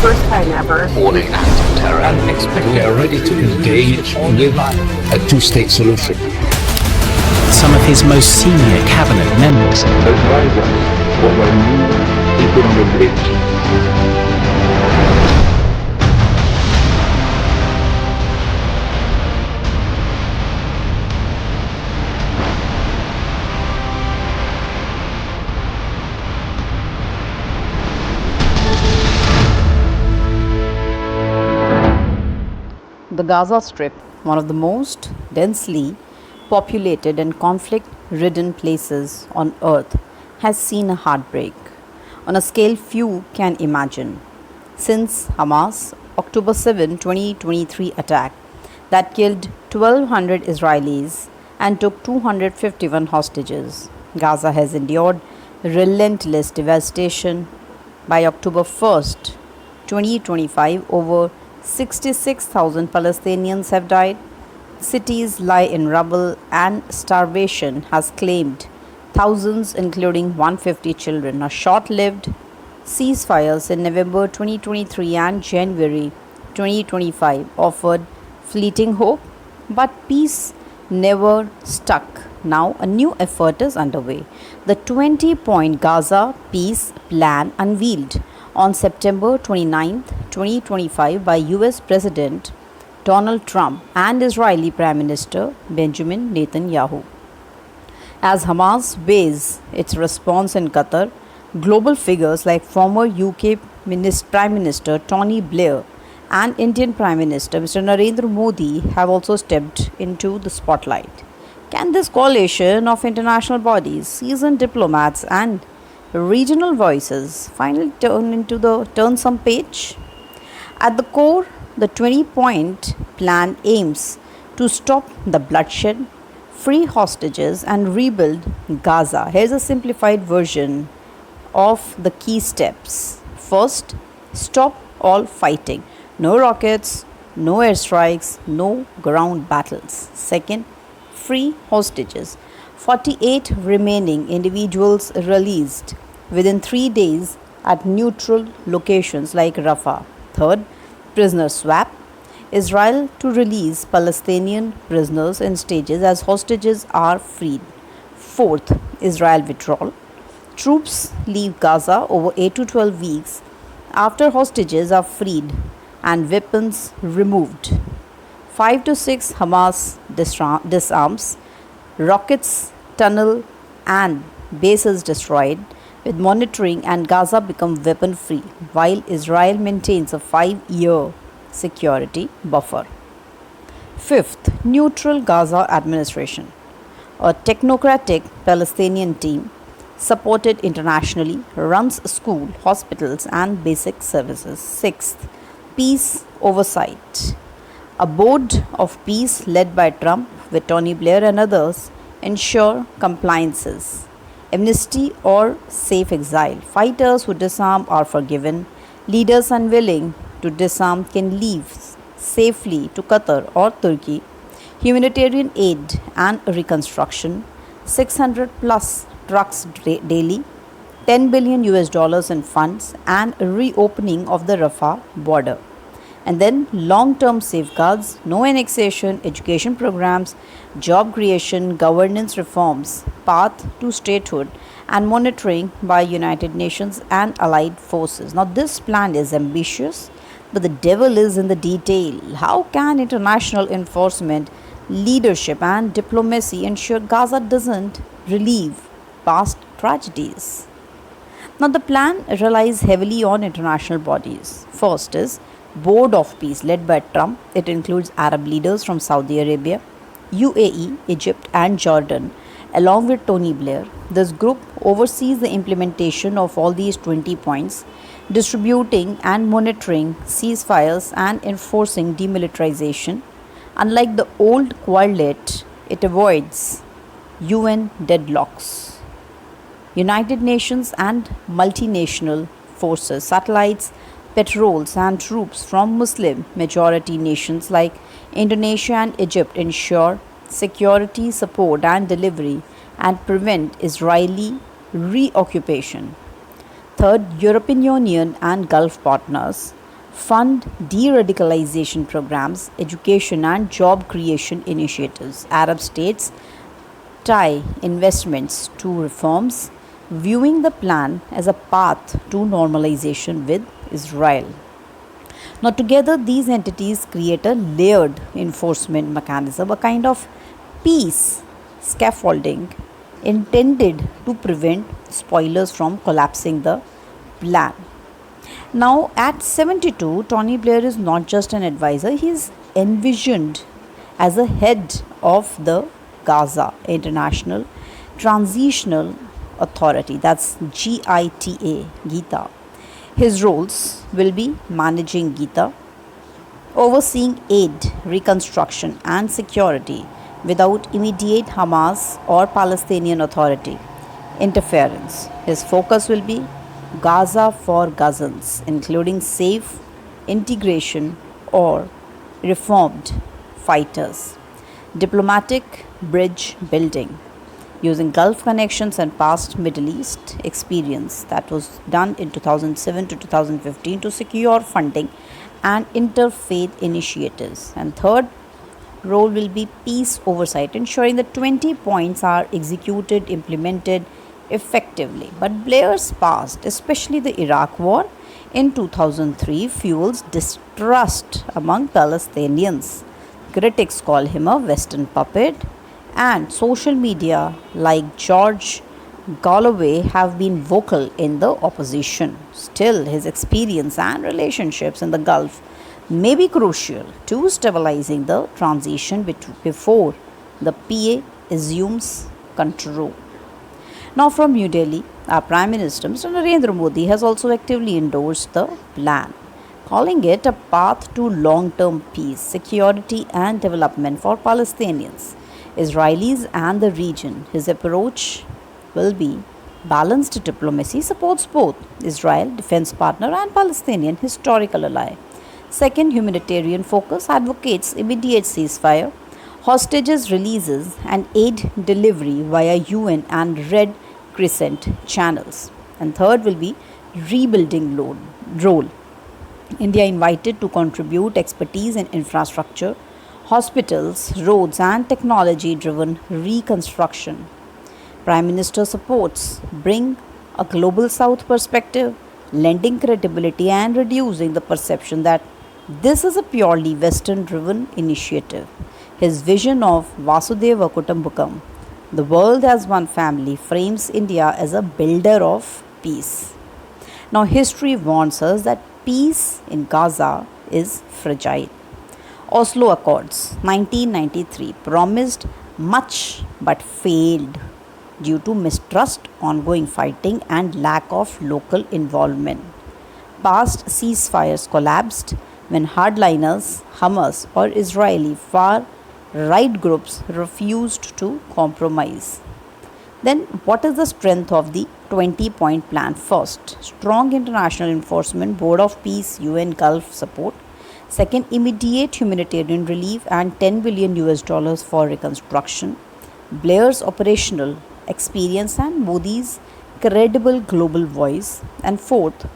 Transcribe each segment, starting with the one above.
first time ever. Warning acts of terror. We are ready to engage with a two-state solution. Some of his most senior cabinet members. Advise us what our new economic base. The Gaza Strip, one of the most densely populated and conflict-ridden places on earth, has seen a heartbreak on a scale few can imagine. Since Hamas' October 7, 2023 attack that killed 1,200 Israelis and took 251 hostages, Gaza has endured relentless devastation. By October 1st, 2025, over 66,000 Palestinians have died. Cities lie in rubble and starvation has claimed thousands, including 150 children. A short-lived ceasefires in November 2023 and January 2025 offered fleeting hope, but peace never stuck. Now a new effort is underway. The 20-point Gaza Peace Plan, unveiled on September 29, 2025 by US President Donald Trump and Israeli Prime Minister Benjamin Netanyahu. As Hamas weighs its response in Qatar, global figures like former UK Prime Minister Tony Blair and Indian Prime Minister Mr. Narendra Modi have also stepped into the spotlight. Can this coalition of international bodies, seasoned diplomats and regional voices finally turn some page? At the core, the 20-point plan aims to stop the bloodshed, free hostages and rebuild Gaza. Here's a simplified version of the key steps. First, stop all fighting. No rockets, no airstrikes, no ground battles. Second, free hostages. 48 remaining individuals released within 3 days at neutral locations like Rafah. Third, prisoner swap. Israel to release Palestinian prisoners in stages as hostages are freed. Fourth, Israel withdrawal. Troops leave Gaza over 8 to 12 weeks after hostages are freed and weapons removed. 5 to 6, Hamas disarms, rockets, tunnel and bases destroyed, with monitoring, and Gaza become weapon free, while Israel maintains a 5-year security buffer. Fifth, neutral Gaza administration. A technocratic Palestinian team, supported internationally, runs school, hospitals and basic services. Sixth, peace oversight. A board of peace led by Trump with Tony Blair and others ensure compliances. Amnesty or safe exile. Fighters who disarm are forgiven. Leaders unwilling to disarm can leave safely to Qatar or Turkey. Humanitarian aid and reconstruction. 600 plus trucks daily. $10 billion in funds and reopening of the Rafah border. And then long-term safeguards, no annexation, education programs, job creation, governance reforms, path to statehood, and monitoring by United Nations and allied forces. Now this plan is ambitious, but the devil is in the detail. How can international enforcement, leadership and diplomacy ensure Gaza doesn't relive past tragedies? Now the plan relies heavily on international bodies. First is Board of Peace led by Trump. It includes Arab leaders from Saudi Arabia, UAE, Egypt and Jordan, along with Tony Blair. This group oversees the implementation of all these 20 points, distributing and monitoring ceasefires and enforcing demilitarization. Unlike the old coalition, it avoids UN deadlocks. United Nations and multinational forces, satellites, patrols and troops from Muslim majority nations like Indonesia and Egypt ensure security support and delivery and prevent Israeli reoccupation. Third, European Union and Gulf partners fund de radicalization programs, education, and job creation initiatives. Arab states tie investments to reforms, viewing the plan as a path to normalization with Israel. Now, together, these entities create a layered enforcement mechanism, a kind of peace scaffolding intended to prevent spoilers from collapsing the plan. Now, at 72, Tony Blair is not just an advisor, he is envisioned as a head of the Gaza International Transitional Authority, that's GITA. His roles will be managing Gita, overseeing aid, reconstruction, and security without immediate Hamas or Palestinian Authority interference. His focus will be Gaza for Gazans, including safe integration or reformed fighters, diplomatic bridge building, using Gulf connections and past Middle East experience that was done in 2007 to 2015 to secure funding and interfaith initiatives. And third role will be peace oversight, ensuring that 20 points are executed, implemented effectively. But Blair's past, especially the Iraq War in 2003, fuels distrust among Palestinians. Critics call him a Western puppet, and social media like George Galloway have been vocal in the opposition. Still, his experience and relationships in the Gulf may be crucial to stabilizing the transition before the PA assumes control. Now, from New Delhi, our Prime Minister Mr. Narendra Modi has also actively endorsed the plan, calling it a path to long term peace, security, and development for Palestinians, Israelis, and the region. His approach will be balanced diplomacy, supports both Israel, defense partner, and Palestinian historical ally. Second, humanitarian focus, advocates immediate ceasefire, hostages releases, and aid delivery via UN and Red Crescent channels. And third will be rebuilding role. India invited to contribute expertise in infrastructure, hospitals, roads, and technology driven reconstruction. Prime Minister supports bring a global south perspective, lending credibility and reducing the perception that this is a purely Western driven initiative. His vision of Vasudeva Kutumbakam, the world as one family, frames India as a builder of peace. Now, history warns us that peace in Gaza is fragile. Oslo Accords 1993 promised much but failed due to mistrust, ongoing fighting, and lack of local involvement. Past ceasefires collapsed when hardliners, Hamas, or Israeli far right groups refused to compromise. Then, what is the strength of the 20-point plan? First, strong international enforcement, Board of Peace, UN Gulf support. Second, immediate humanitarian relief and $10 billion US for reconstruction. Blair's operational experience and Modi's credible global voice. And fourth,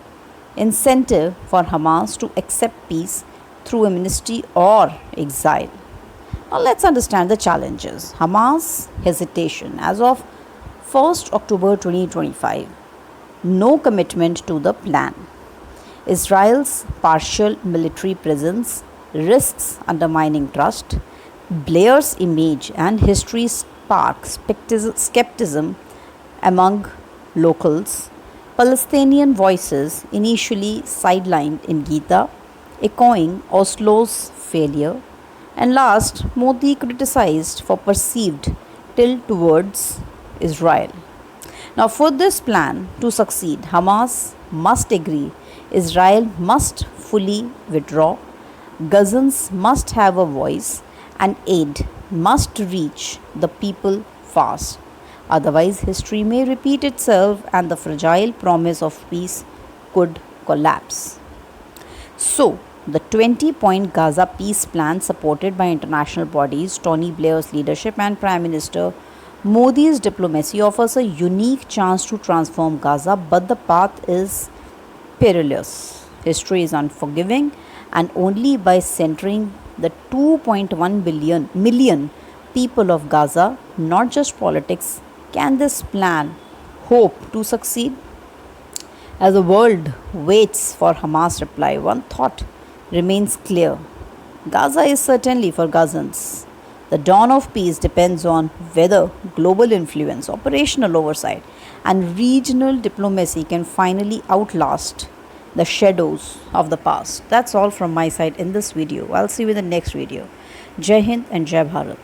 incentive for Hamas to accept peace through amnesty or exile. Now let's understand the challenges. Hamas hesitation as of 1st October 2025. No commitment to the plan. Israel's partial military presence risks undermining trust. Blair's image and history spark skepticism among locals. Palestinian voices initially sidelined in Gita, echoing Oslo's failure. And last, Modi criticized for perceived tilt towards Israel. Now, for this plan to succeed, Hamas must agree, Israel must fully withdraw, Gazans must have a voice, and aid must reach the people fast. Otherwise, history may repeat itself and the fragile promise of peace could collapse. So, the 20-point Gaza Peace Plan, supported by international bodies, Tony Blair's leadership, and Prime Minister Modi's diplomacy, offers a unique chance to transform Gaza, but the path is perilous. History is unforgiving, and only by centering the 2.1 million people of Gaza, not just politics, can this plan hope to succeed. As the world waits for Hamas' reply, one thought remains clear. Gaza is certainly for Gazans. The dawn of peace depends on whether global influence, operational oversight, and regional diplomacy can finally outlast the shadows of the past. That's all from my side in this video. I'll see you in the next video. Jai Hind and Jai Bharat.